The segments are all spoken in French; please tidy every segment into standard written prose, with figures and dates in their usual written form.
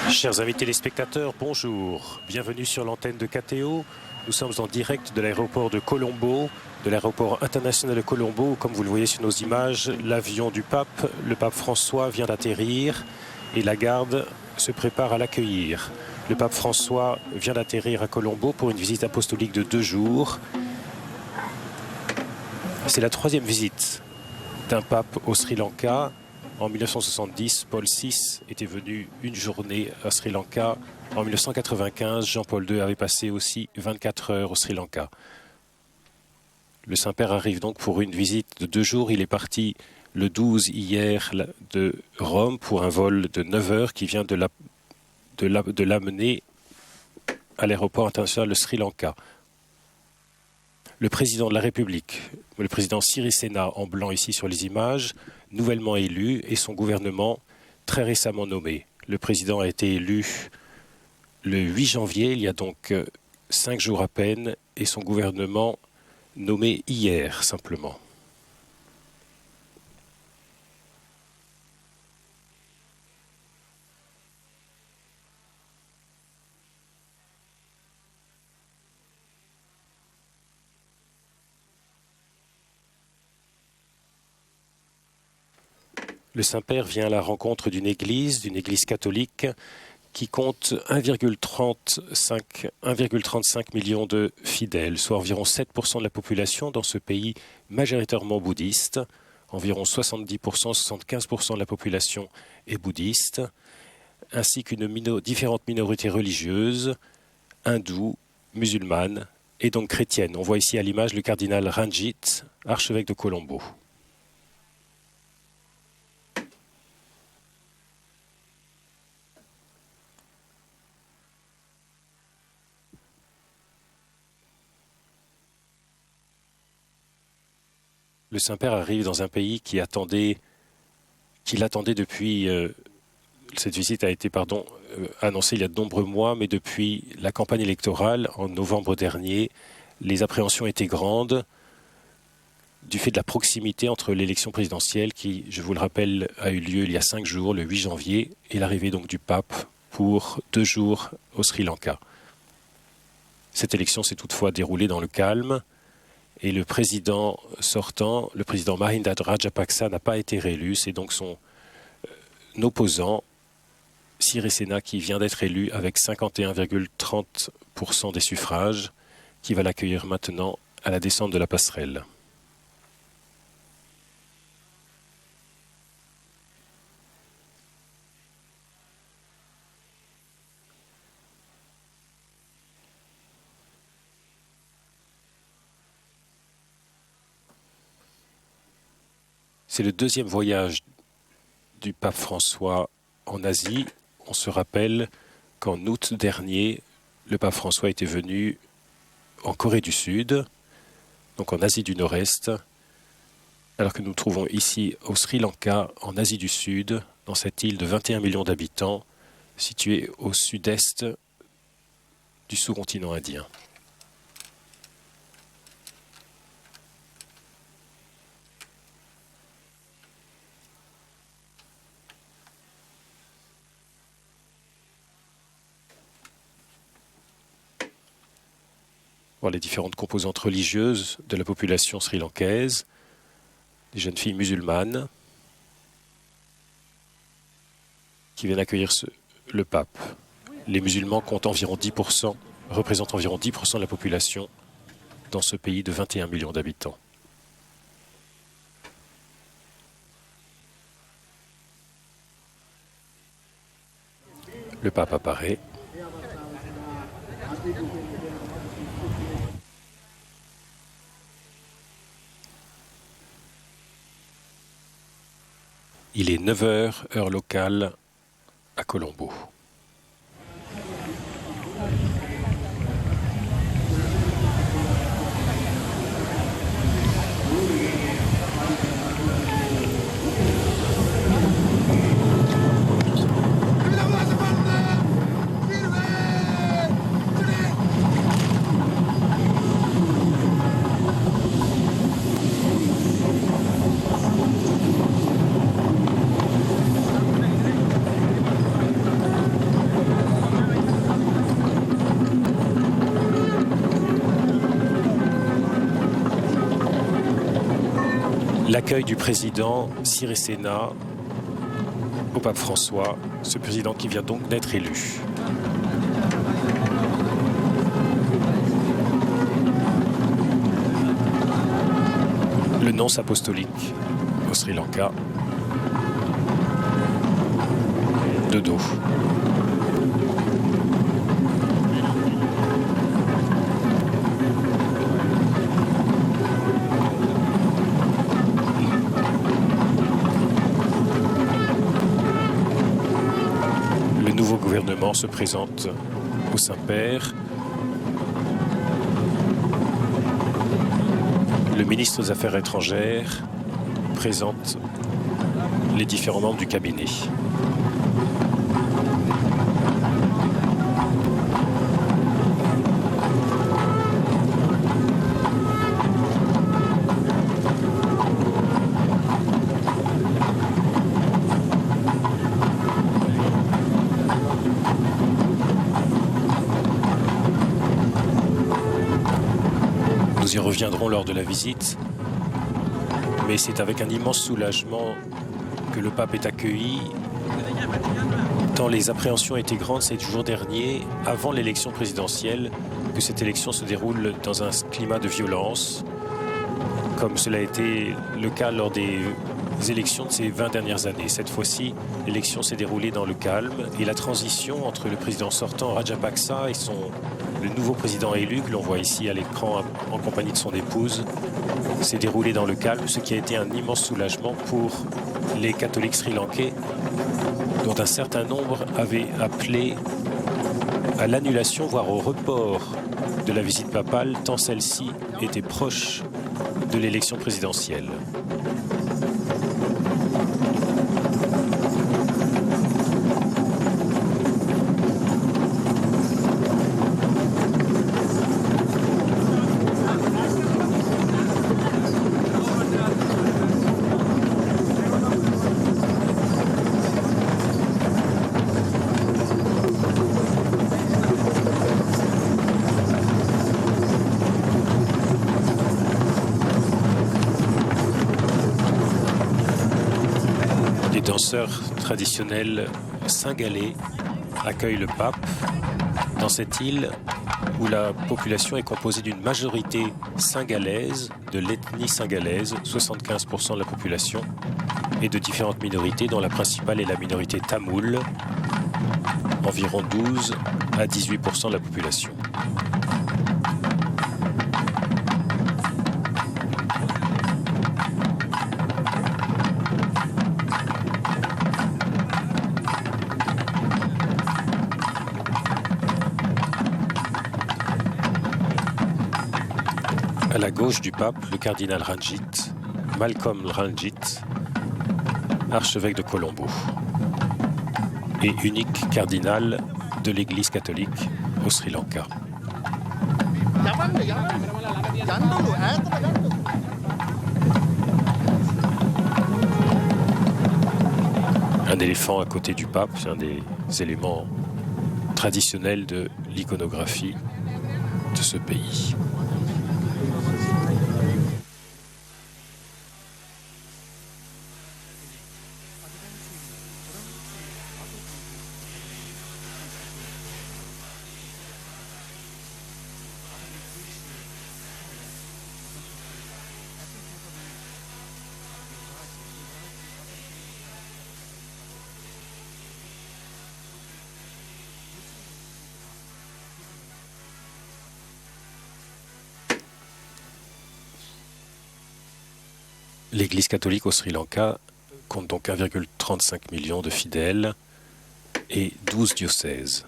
Chers amis téléspectateurs, bonjour. Bienvenue sur l'antenne de KTO. Nous sommes en direct de l'aéroport de Colombo, de l'aéroport international de Colombo. Comme vous le voyez sur nos images, l'avion du pape, le pape François, vient d'atterrir et la garde se prépare à l'accueillir. Le pape François vient d'atterrir à Colombo pour une visite apostolique de 2 jours. C'est la 3e visite d'un pape au Sri Lanka. En 1970, Paul VI était venu une journée à Sri Lanka. En 1995, Jean-Paul II avait passé aussi 24 heures au Sri Lanka. Le Saint-Père arrive donc pour une visite de 2 jours. Il est parti le 12 hier de Rome pour un vol de 9 heures qui vient de l'amener à l'aéroport international de Sri Lanka. Le président de la République, le président Sirisena en blanc ici sur les images, nouvellement élu, et son gouvernement très récemment nommé. Le président a été élu le 8 janvier, il y a donc 5 jours à peine, et son gouvernement nommé hier simplement. Le Saint-Père vient à la rencontre d'une église catholique qui compte 1,35 million de fidèles, soit environ 7% de la population dans ce pays majoritairement bouddhiste. Environ 70%, 75% de la population est bouddhiste, ainsi qu'une différentes minorités religieuses, hindoues, musulmanes et donc chrétiennes. On voit ici à l'image le cardinal Ranjit, archevêque de Colombo. Le Saint-Père arrive dans un pays qui l'attendait depuis... cette visite a été annoncée il y a de nombreux mois, mais depuis la campagne électorale, en novembre dernier, les appréhensions étaient grandes du fait de la proximité entre l'élection présidentielle qui, je vous le rappelle, a eu lieu il y a 5 jours, le 8 janvier, et l'arrivée donc du pape pour 2 jours au Sri Lanka. Cette élection s'est toutefois déroulée dans le calme, et le président sortant, le président Mahinda Rajapaksa, n'a pas été réélu. C'est donc son opposant, Sirisena, qui vient d'être élu avec 51,30% des suffrages, qui va l'accueillir maintenant à la descente de la passerelle. C'est le 2e voyage du pape François en Asie. On se rappelle qu'en août dernier, le pape François était venu en Corée du Sud, donc en Asie du Nord-Est, alors que nous nous trouvons ici au Sri Lanka, en Asie du Sud, dans cette île de 21 millions d'habitants, située au sud-est du sous-continent indien. Voir les différentes composantes religieuses de la population sri-lankaise, des jeunes filles musulmanes qui viennent accueillir le pape. Les musulmans représentent environ 10% de la population dans ce pays de 21 millions d'habitants. Le pape apparaît. Il est 9 heures, heure locale, à Colombo. l'accueil du président Sirisena au pape François, ce président qui vient donc d'être élu. Le nonce apostolique au Sri Lanka, de dos. Le nouveau gouvernement se présente au Saint-Père. Le ministre des Affaires étrangères présente les différents membres du cabinet. Nous y reviendrons lors de la visite, mais c'est avec un immense soulagement que le pape est accueilli, tant les appréhensions étaient grandes ces jours derniers, avant l'élection présidentielle, que cette élection se déroule dans un climat de violence, comme cela a été le cas lors des élections de ces 20 dernières années. Cette fois-ci, l'élection s'est déroulée dans le calme et la transition entre le président sortant Rajapaksa et le nouveau président élu, que l'on voit ici à l'écran en compagnie de son épouse, s'est déroulée dans le calme, ce qui a été un immense soulagement pour les catholiques sri-lankais, dont un certain nombre avaient appelé à l'annulation, voire au report de la visite papale, tant celle-ci était proche de l'élection présidentielle. Les danseurs traditionnels singalais accueillent le pape dans cette île où la population est composée d'une majorité singalaise, de l'ethnie singalaise, 75% de la population, et de différentes minorités dont la principale est la minorité tamoule, environ 12 à 18% de la population. À la gauche du pape, le cardinal Ranjit, Malcolm Ranjit, archevêque de Colombo, et unique cardinal de l'Église catholique au Sri Lanka. Un éléphant à côté du pape, c'est un des éléments traditionnels de l'iconographie de ce pays. L'Église catholique au Sri Lanka compte donc 1,35 million de fidèles et 12 diocèses.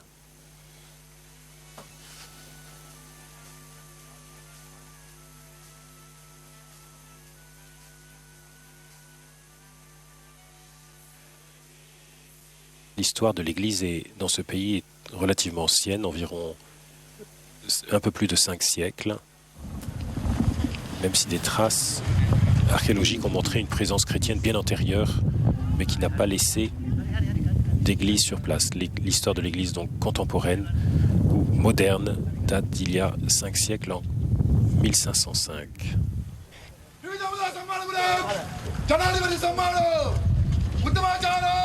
L'histoire de l'Église dans ce pays est relativement ancienne, environ un peu plus de 5 siècles, même si des traces archéologiques ont montré une présence chrétienne bien antérieure, mais qui n'a pas laissé d'église sur place. L'histoire de l'église donc contemporaine ou moderne date d'il y a 5 siècles, en 1505. ஜனாதிபதி சம்மானம் உத்தமாச்சாரம்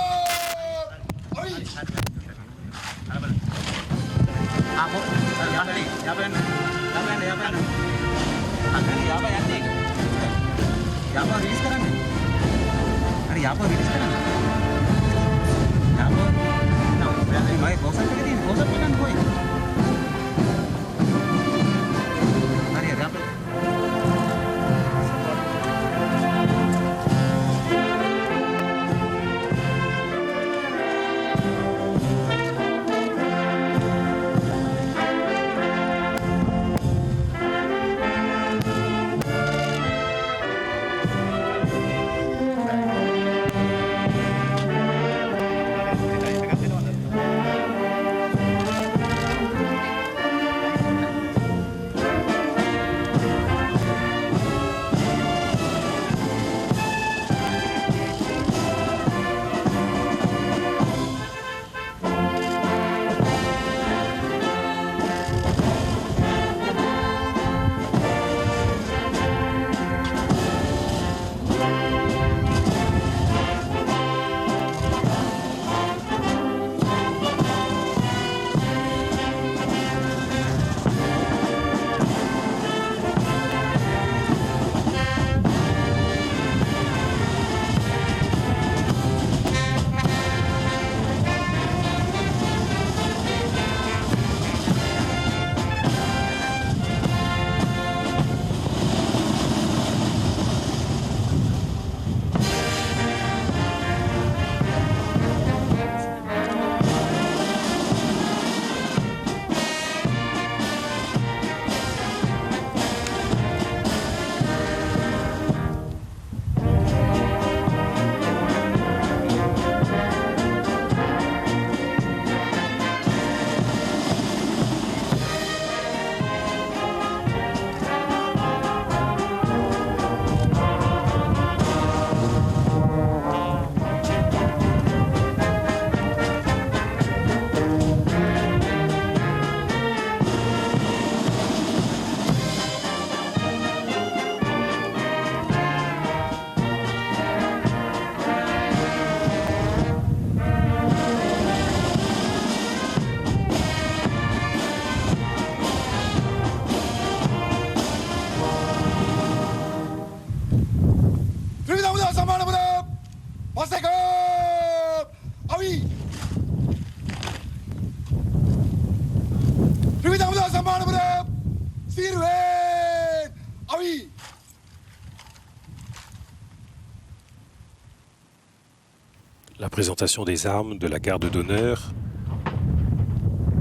La présentation des armes de la garde d'honneur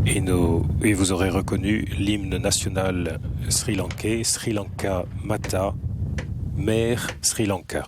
et vous aurez reconnu l'hymne national sri-lankais, Sri Lanka Mata, Mère Sri Lanka.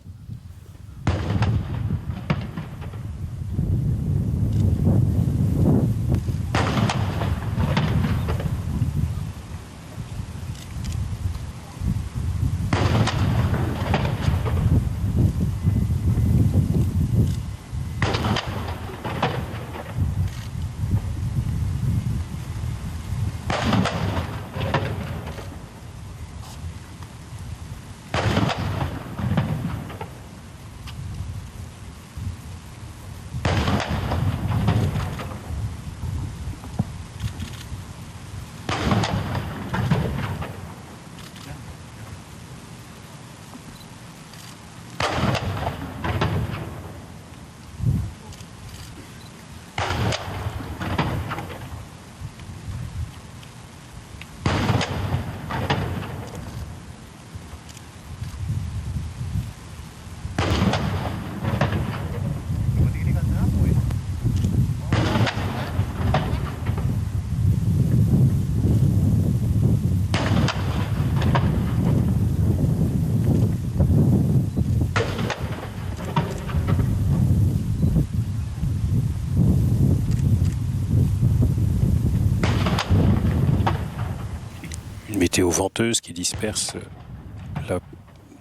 Météo venteuse qui disperse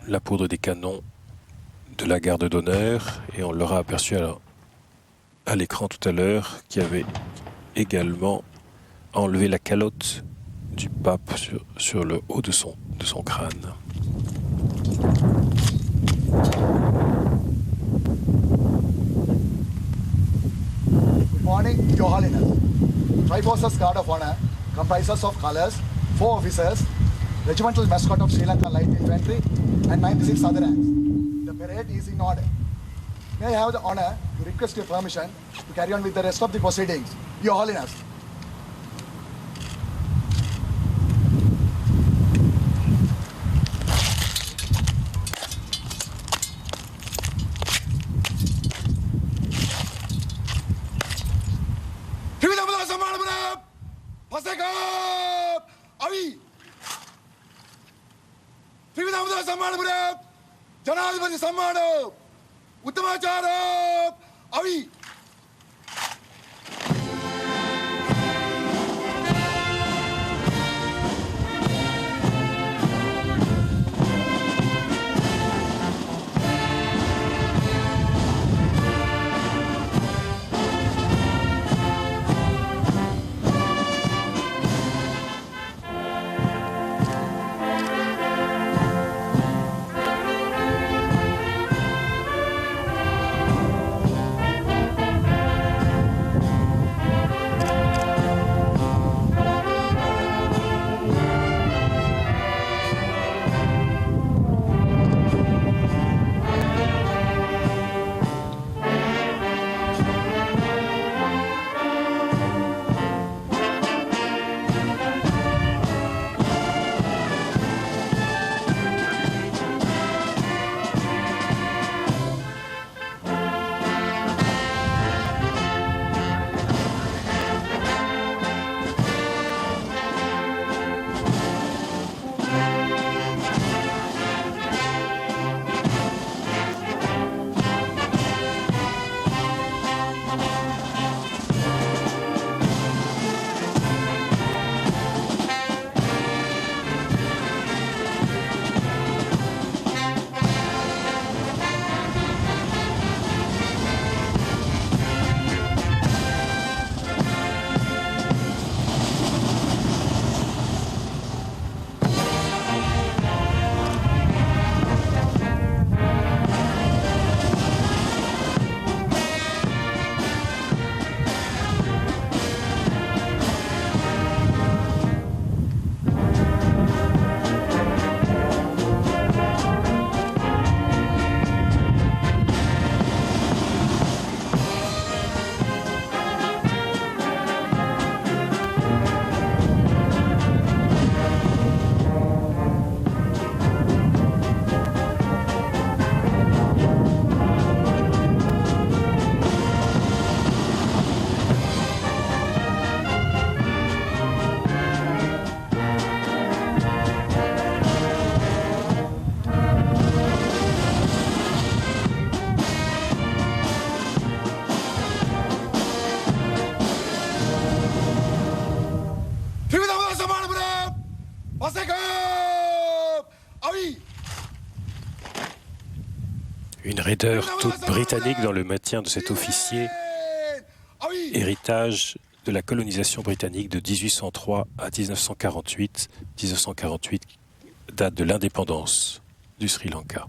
la poudre des canons de la garde d'honneur, et on l'aura aperçu à l'écran tout à l'heure, qui avait également enlevé la calotte du pape sur le haut de son crâne. Your Holiness. Triforce's Guard of Honor comprises of colors, 4 officers, regimental mascot of Sri Lanka Light Infantry, and 96 other ranks. The parade is in order. May I have the honor to request your permission to carry on with the rest of the proceedings. Your Holiness. ජනාධිපති සම්මාන උත්තමාචාර අවි Une raideur toute britannique dans le maintien de cet officier, héritage de la colonisation britannique de 1803 à 1948. 1948, date de l'indépendance du Sri Lanka.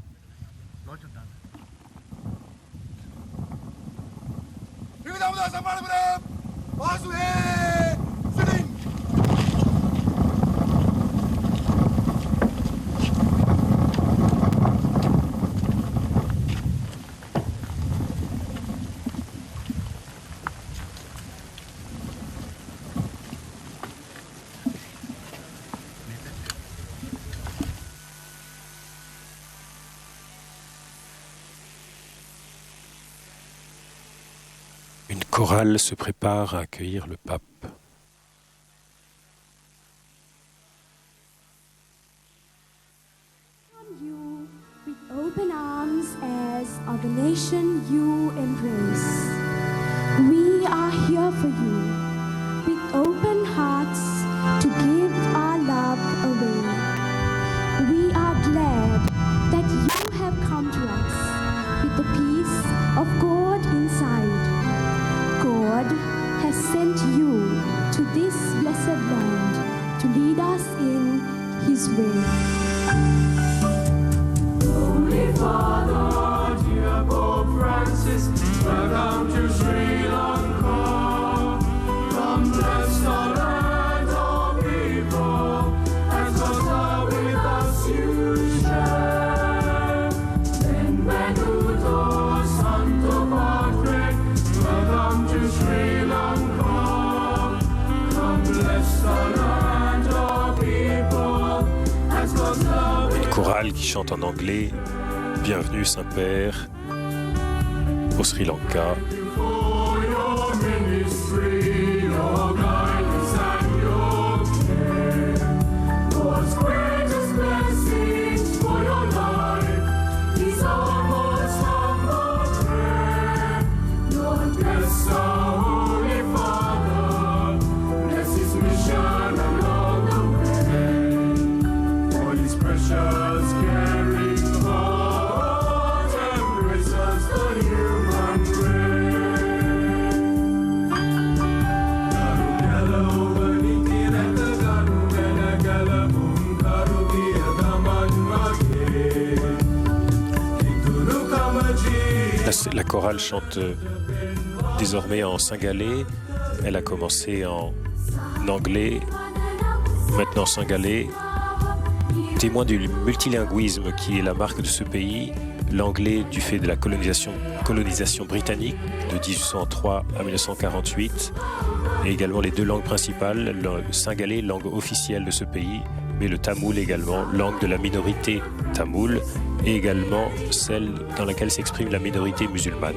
Une chorale se prépare à accueillir le pape. You with open arms as of the nation you embrace. We are here for you with open hearts to give our love away. We are glad that you have come to us with the peace of God inside. God has sent you to this blessed land to lead us in His way. Holy Father, dear Pope Francis, welcome to Sri Lanka. chorale qui chante en anglais « Bienvenue Saint-Père » au Sri Lanka. La chorale chante désormais en singalais. Elle a commencé en anglais, maintenant singalais. Témoin du multilinguisme qui est la marque de ce pays, l'anglais du fait de la colonisation britannique de 1803 à 1948, et également les deux langues principales, le singalais, langue officielle de ce pays, mais le tamoul également, langue de la minorité tamoule, et également celle dans laquelle s'exprime la minorité musulmane.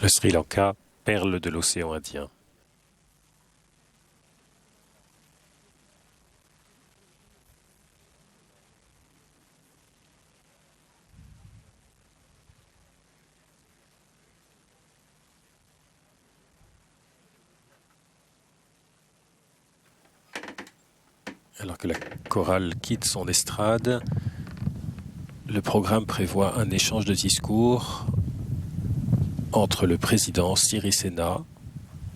Le Sri Lanka, perle de l'océan Indien. Alors que la chorale quitte son estrade, le programme prévoit un échange de discours entre le président Sirisena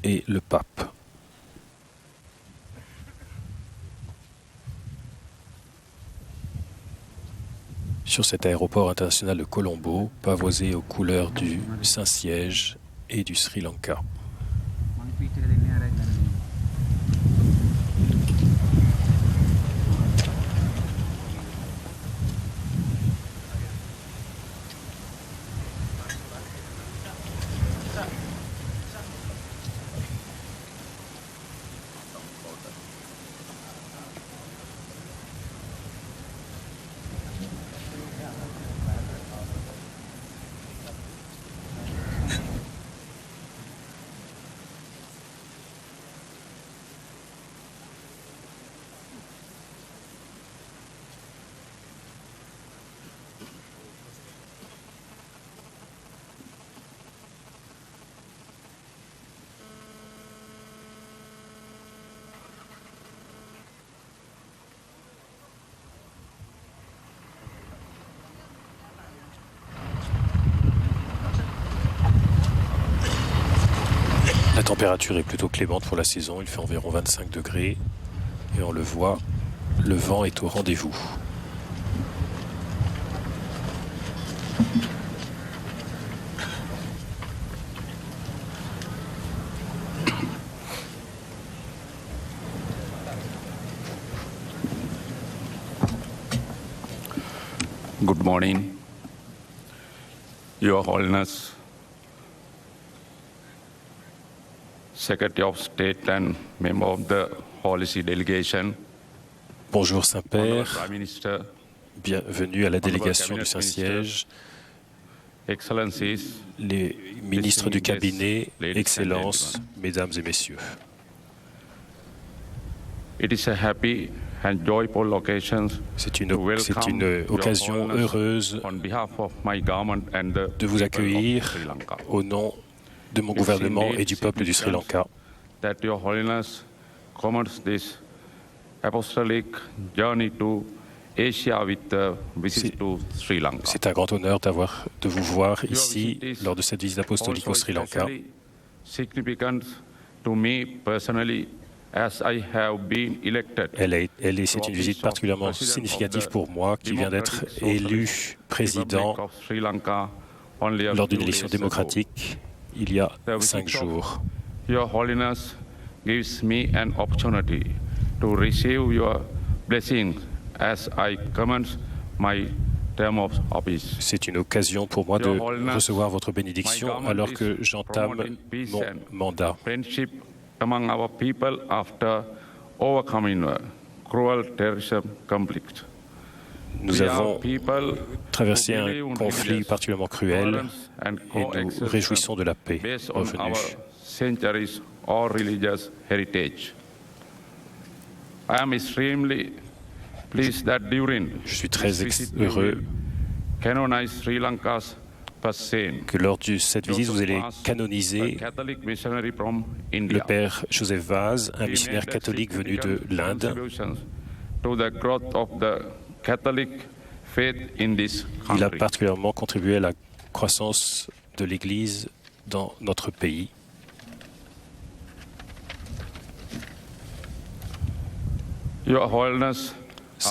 et le pape. Sur cet aéroport international de Colombo, pavoisé aux couleurs du Saint-Siège et du Sri Lanka. température est plutôt clémente pour la saison, il fait environ 25 degrés et on le voit, le vent est au rendez-vous. Good morning, Your Holiness, Secretary of State and member of the Holy See Delegation. Bonjour Saint-Père, Prime Minister, bienvenue à la délégation du Saint-Siège, Excellencies, les ministres du cabinet, Excellences, Mesdames et Messieurs. it is a happy and joyful occasion C'est une to welcome Your occasion Holiness heureuse on behalf of my government and the de vous people of accueillir Sri Lanka. au nom de mon gouvernement et du peuple du Sri Lanka. That Your Holiness commence this apostolic journey to Asia with a visit to Sri Lanka. C'est un grand honneur de vous voir ici lors de cette visite apostolique au Sri Lanka. Significant to me personally as I have been elected. C'est une visite particulièrement significative pour moi qui vient d'être élu président lors d'une élection démocratique il y a 5 jours. Your Holiness gives me an opportunity to receive your blessings as I commence my term of office. C'est une occasion pour moi de recevoir votre bénédiction alors que j'entame mon mandat. Friendship among our people after overcoming a cruel terrorism conflict. Nous avons traversé un conflit particulièrement cruel et nous réjouissons de la paix revenue. Centuries or religious heritage. I am extremely pleased that during Je suis très heureux canonize Sri Lanka's first saint, que lors de cette visite, vous allez canoniser Catholic missionary from le India. père Joseph Vaz, un missionnaire catholique venu de l'Inde. To the growth of the Catholic faith in this Il a country. particulièrement contribué à la croissance de l'Église dans notre pays. Your Holiness,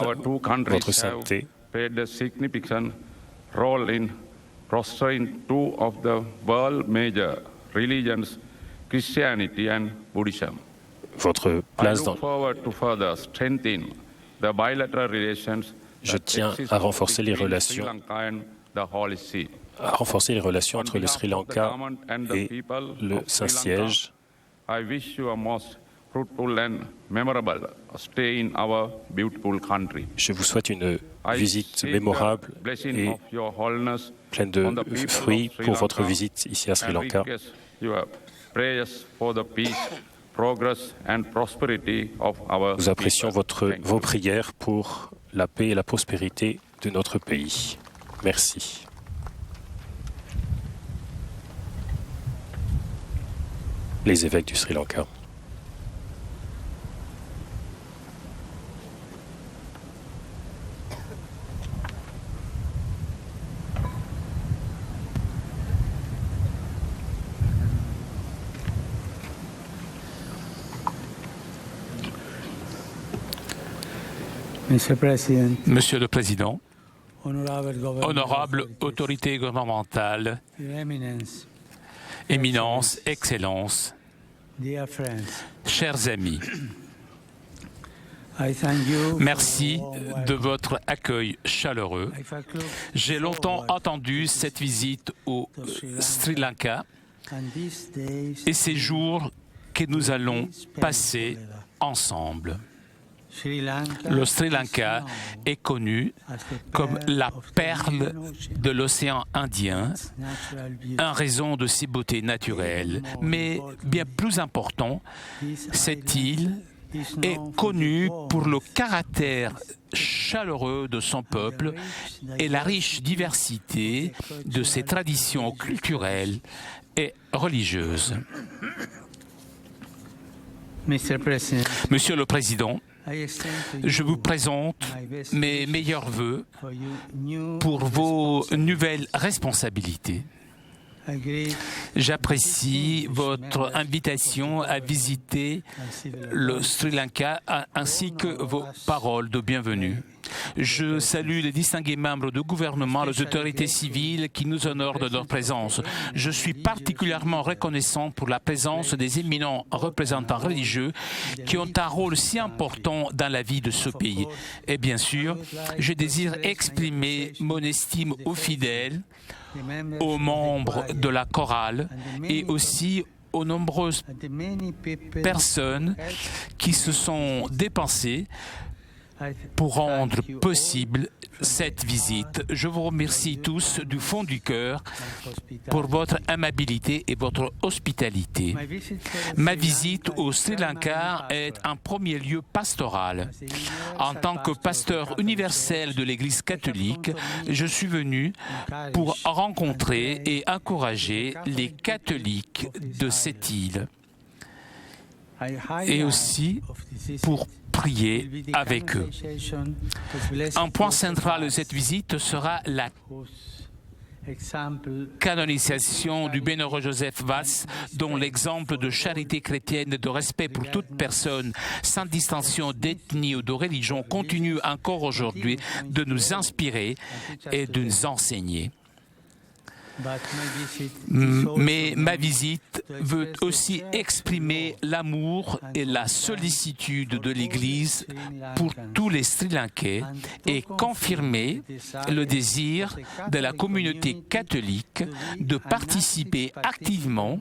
our two countries Votre have Sainteté, played a significant role in fostering two of the world major religions, Christianity and Buddhism. votre I place look dans... forward to further strengthen the bilateral relations Je that tiens exist à renforcer les between relations Sri Lanka and the Holy See. entre le Sri Lanka et le Saint-Siège. I wish you a most fruitful and memorable stay in our beautiful country. Je vous souhaite une I visite seek mémorable the blessing et of your holiness pleine on the de people of fruits Sri pour votre Lanka visite ici à Sri and Lanka. request your prayers for the peace, progress and prosperity of our Nous apprécions people. Thank vos you. prières pour la paix et la prospérité de notre pays. Merci. Les évêques du Sri Lanka. Monsieur le Président, honorable autorité gouvernementale, Éminence, Excellence, chers amis, merci de votre accueil chaleureux. J'ai longtemps attendu cette visite au Sri Lanka et ces jours que nous allons passer ensemble. Le Sri Lanka est connu comme la perle de l'océan Indien en raison de ses beautés naturelles. Mais bien plus important, cette île est connue pour le caractère chaleureux de son peuple et la riche diversité de ses traditions culturelles et religieuses. Monsieur le Président, je vous présente mes meilleurs vœux pour vos nouvelles responsabilités. J'apprécie votre invitation à visiter le Sri Lanka ainsi que vos paroles de bienvenue. Je salue les distingués membres du gouvernement, les autorités civiles qui nous honorent de leur présence. Je suis particulièrement reconnaissant pour la présence des éminents représentants religieux qui ont un rôle si important dans la vie de ce pays. Et bien sûr, je désire exprimer mon estime aux fidèles, aux membres de la chorale et aussi aux nombreuses personnes qui se sont dépensées pour rendre possible cette visite. Je vous remercie tous du fond du cœur pour votre amabilité et votre hospitalité. Ma visite au Sri Lanka est un premier lieu pastoral. En tant que pasteur universel de l'Église catholique, je suis venu pour rencontrer et encourager les catholiques de cette île et aussi pour prier avec eux. Un point central de cette visite sera la canonisation du bienheureux Joseph Vaz, dont l'exemple de charité chrétienne et de respect pour toute personne, sans distinction d'ethnie ou de religion, continue encore aujourd'hui de nous inspirer et de nous enseigner. Mais ma visite veut aussi exprimer l'amour et la sollicitude de l'Église pour tous les Sri Lankais et confirmer le désir de la communauté catholique de participer activement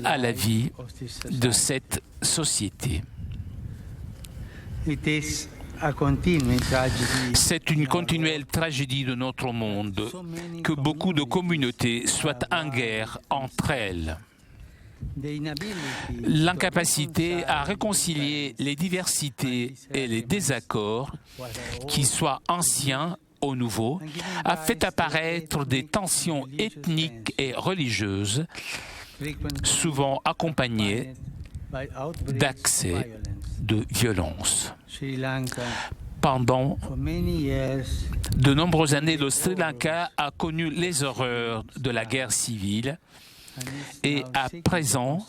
à la vie de cette société. C'est une continuelle tragédie de notre monde que beaucoup de communautés soient en guerre entre elles. L'incapacité à réconcilier les diversités et les désaccords, qu'ils soient anciens ou nouveaux, a fait apparaître des tensions ethniques et religieuses, souvent accompagnées d'accès de violence. Pendant de nombreuses années, le Sri Lanka a connu les horreurs de la guerre civile et à présent,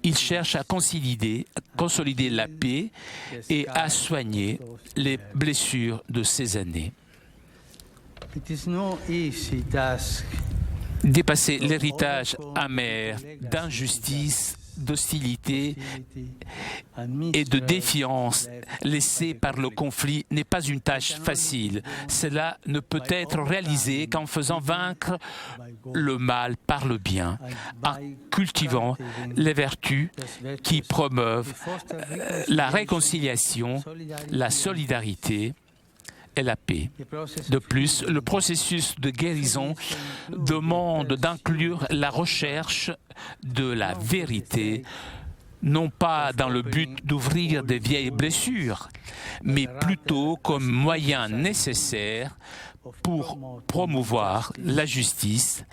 il cherche à consolider la paix et à soigner les blessures de ces années. Dépasser l'héritage amer d'injustice, d'hostilité et de défiance laissée par le conflit n'est pas une tâche facile. Cela ne peut être réalisé qu'en faisant vaincre le mal par le bien, en cultivant les vertus qui promeuvent la réconciliation, la solidarité et la paix. De plus, le processus de guérison demande d'inclure la recherche de la vérité, non pas dans le but d'ouvrir des vieilles blessures, mais plutôt comme moyen nécessaire pour promouvoir la justice,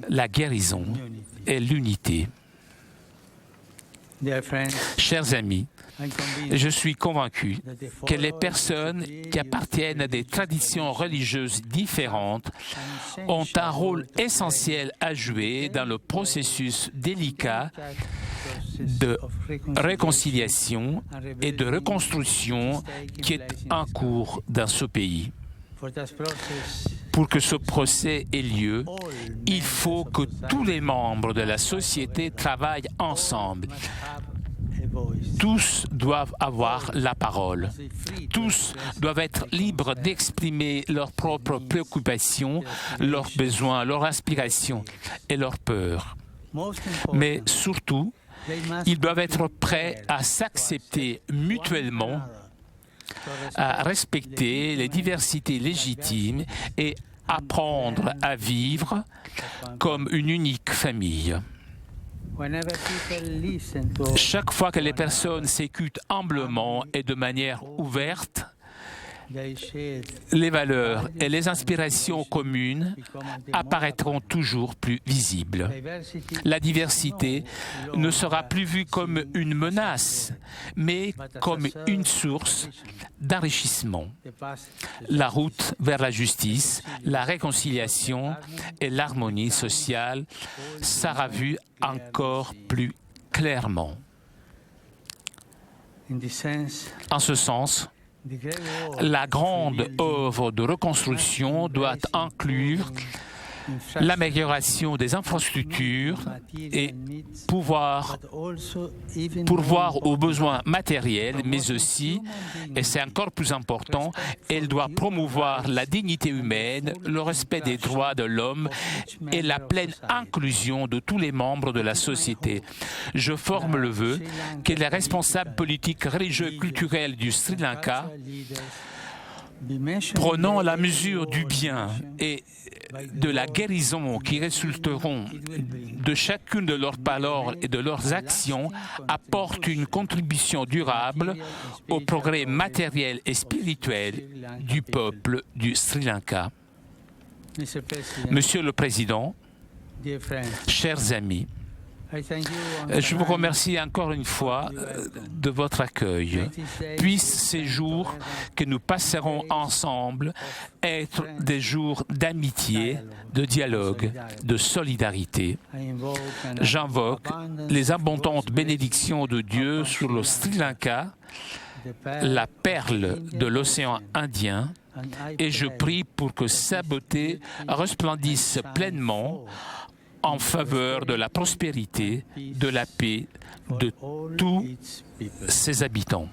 la guérison et l'unité. Chers amis, je suis convaincu que les personnes qui appartiennent à des traditions religieuses différentes ont un rôle essentiel à jouer dans le processus délicat de réconciliation et de reconstruction qui est en cours dans ce pays. Pour que ce procès ait lieu, il faut que tous les membres de la société travaillent ensemble. Tous doivent avoir la parole. Tous doivent être libres d'exprimer leurs propres préoccupations, leurs besoins, leurs aspirations et leurs peurs. Mais surtout, ils doivent être prêts à s'accepter mutuellement, à respecter les diversités légitimes et apprendre à vivre comme une unique famille. Chaque fois que les personnes s'écoutent humblement et de manière ouverte, les valeurs et les inspirations communes apparaîtront toujours plus visibles. La diversité ne sera plus vue comme une menace, mais comme une source d'enrichissement. La route vers la justice, la réconciliation et l'harmonie sociale sera vue encore plus clairement. En ce sens, la grande œuvre de reconstruction doit inclure l'amélioration des infrastructures et pourvoir aux besoins matériels, mais aussi, et c'est encore plus important, elle doit promouvoir la dignité humaine, le respect des droits de l'homme et la pleine inclusion de tous les membres de la société. Je forme le vœu que les responsables politiques, religieux et culturels du Sri Lanka, prenant la mesure du bien et de la guérison qui résulteront de chacune de leurs paroles et de leurs actions, apportent une contribution durable au progrès matériel et spirituel du peuple du Sri Lanka. Monsieur le Président, chers amis, je vous remercie encore une fois de votre accueil. Puissent ces jours que nous passerons ensemble être des jours d'amitié, de dialogue, de solidarité. J'invoque les abondantes bénédictions de Dieu sur le Sri Lanka, la perle de l'océan Indien, et je prie pour que sa beauté resplendisse pleinement en faveur de la prospérité, de la paix de tous ses habitants.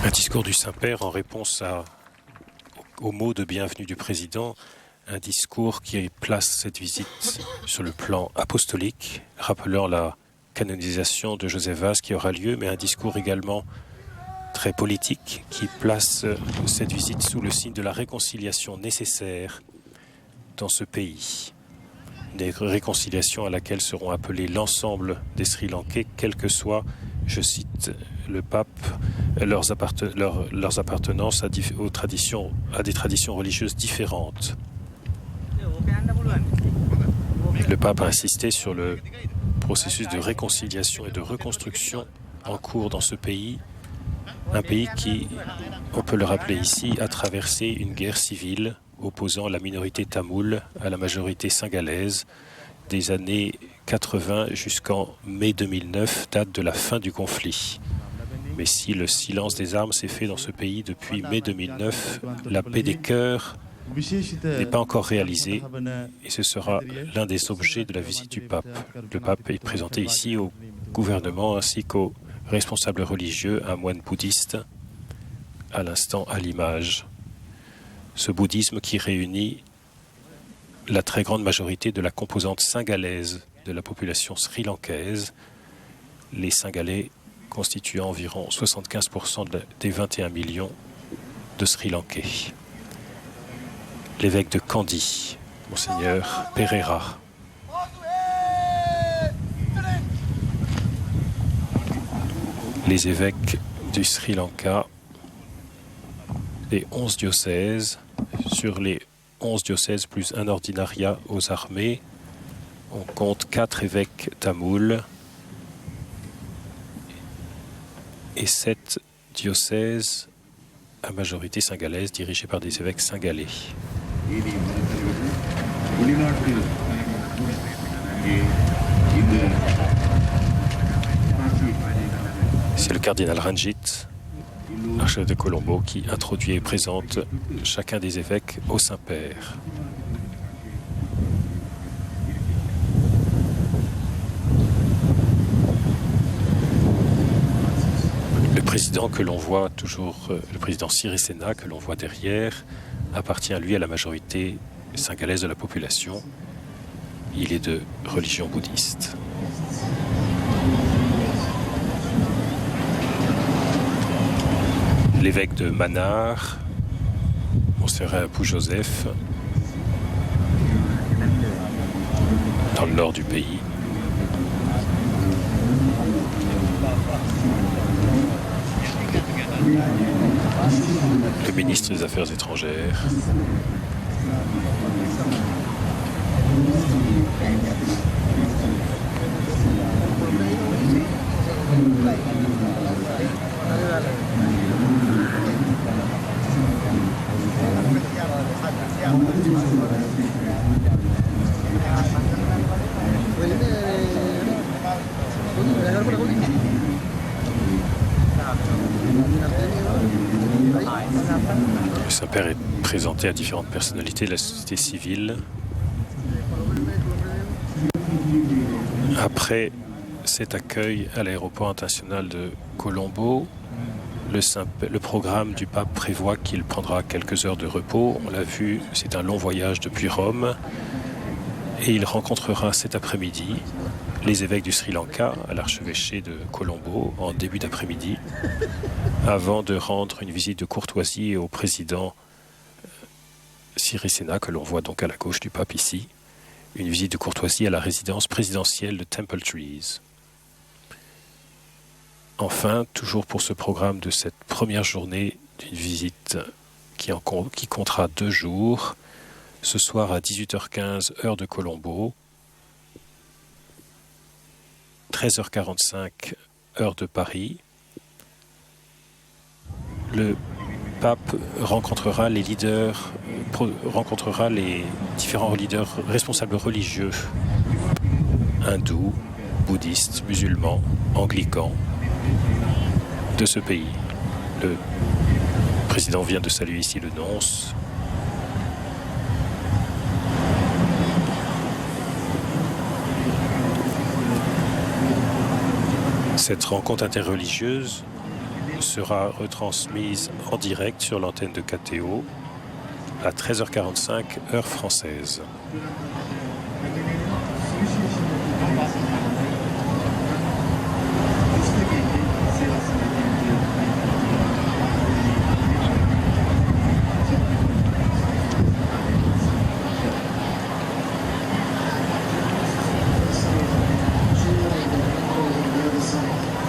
Un discours du Saint-Père en réponse aux mots de bienvenue du Président, un discours qui place cette visite sur le plan apostolique, rappelant la canonisation de Joseph Vaz qui aura lieu, mais un discours également très politique qui place cette visite sous le signe de la réconciliation nécessaire dans ce pays. Des réconciliations à laquelle seront appelés l'ensemble des Sri Lankais, quel que soit, je cite le pape, leurs appartenances à des traditions religieuses différentes. Le pape a insisté sur le processus de réconciliation et de reconstruction en cours dans ce pays. Un pays qui, on peut le rappeler ici, a traversé une guerre civile opposant la minorité tamoule à la majorité singalaise des années 80 jusqu'en mai 2009, date de la fin du conflit. Mais si le silence des armes s'est fait dans ce pays depuis mai 2009, la paix des cœurs n'est pas encore réalisée et ce sera l'un des objets de la visite du pape. Le pape est présenté ici au gouvernement ainsi qu'aux responsables religieux, un moine bouddhiste, à l'instant à l'image. Ce bouddhisme qui réunit la très grande majorité de la composante singalaise de la population sri-lankaise, les Singalais constituant environ 75% des 21 millions de Sri-Lankais. L'évêque de Kandy, Monseigneur Pereira. Les évêques du Sri Lanka des 11 diocèses, sur les 11 diocèses plus un ordinariat aux armées, on compte 4 évêques tamouls et 7 diocèses à majorité singalaise dirigés par des évêques singalais. C'est le cardinal Ranjit, archevêque de Colombo, qui introduit et présente chacun des évêques au Saint-Père. Le président que l'on voit toujours, le président Sirisena que l'on voit derrière, appartient lui à la majorité singalaise de la population. Il est de religion bouddhiste. L'évêque de Manar, Monseigneur Abou Joseph, dans le nord du pays. le ministre des Affaires étrangères, le Saint-Père est présenté à différentes personnalités de la société civile. Après cet accueil à l'aéroport international de Colombo, le programme du pape prévoit qu'il prendra quelques heures de repos. On l'a vu, c'est un long voyage depuis Rome. Et il rencontrera cet après-midi les évêques du Sri Lanka à l'archevêché de Colombo en début d'après-midi, avant de rendre une visite de courtoisie au président Sirisena, que l'on voit donc à la gauche du pape ici, une visite de courtoisie à la résidence présidentielle de Temple Trees. Enfin, toujours pour ce programme de cette première journée d'une visite qui comptera 2 jours, ce soir à 18h15 heure de Colombo, 13h45 heure de Paris, le pape rencontrera les différents leaders responsables religieux hindous, bouddhistes, musulmans, anglicans de ce pays. Le président vient de saluer ici le nonce. Cette rencontre interreligieuse sera retransmise en direct sur l'antenne de KTO à 13h45 heure française.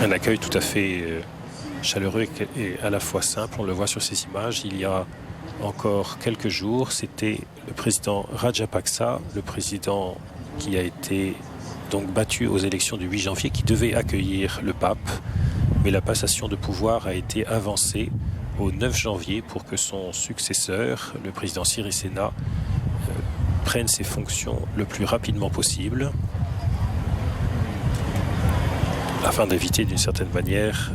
Un accueil tout à fait chaleureux et à la fois simple. On le voit sur ces images. Il y a encore quelques jours, c'était le président Rajapaksa, le président qui a été donc battu aux élections du 8 janvier, qui devait accueillir le pape. Mais la passation de pouvoir a été avancée au 9 janvier pour que son successeur, le président Sirisena, prenne ses fonctions le plus rapidement possible, afin d'éviter d'une certaine manière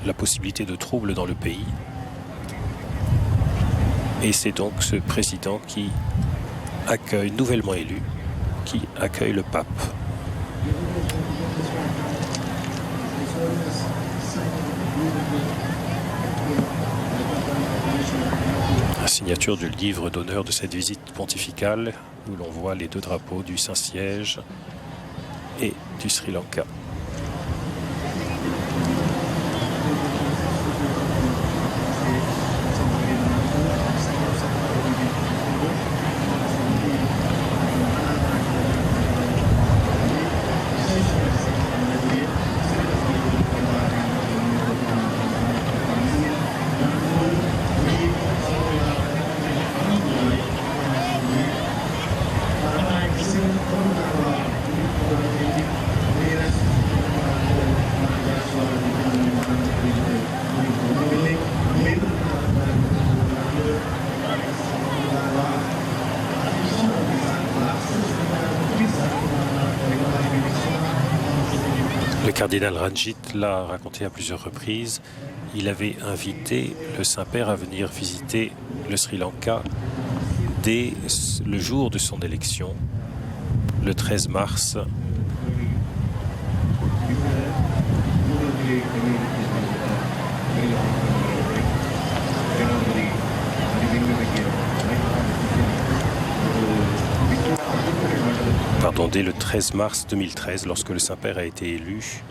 la possibilité de troubles dans le pays. Et c'est donc ce président qui accueille, nouvellement élu, qui accueille le pape. La signature du livre d'honneur de cette visite pontificale, où l'on voit les 2 drapeaux du Saint-Siège et du Sri Lanka. Le cardinal Ranjit l'a raconté à plusieurs reprises. Il avait invité le Saint-Père à venir visiter le Sri Lanka dès le jour de son élection, le 13 mars. Dès le 13 mars 2013, lorsque le Saint-Père a été élu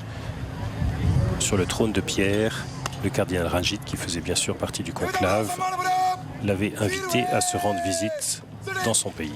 sur le trône de pierre, le cardinal Ranjit, qui faisait bien sûr partie du conclave, l'avait invité à se rendre visite dans son pays.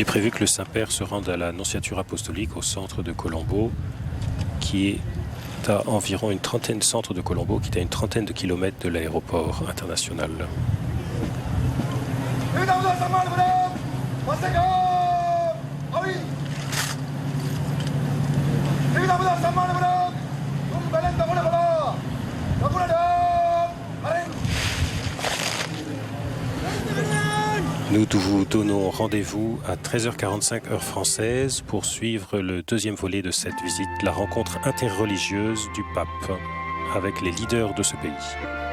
est prévu que le Saint-Père se rende à la Nonciature apostolique au centre de Colombo, qui est à environ une trentaine de centres de Colombo, qui est à une trentaine de kilomètres de l'aéroport international. Nous vous donnons rendez-vous à 13h45 heure française pour suivre le deuxième volet de cette visite, la rencontre interreligieuse du pape avec les leaders de ce pays.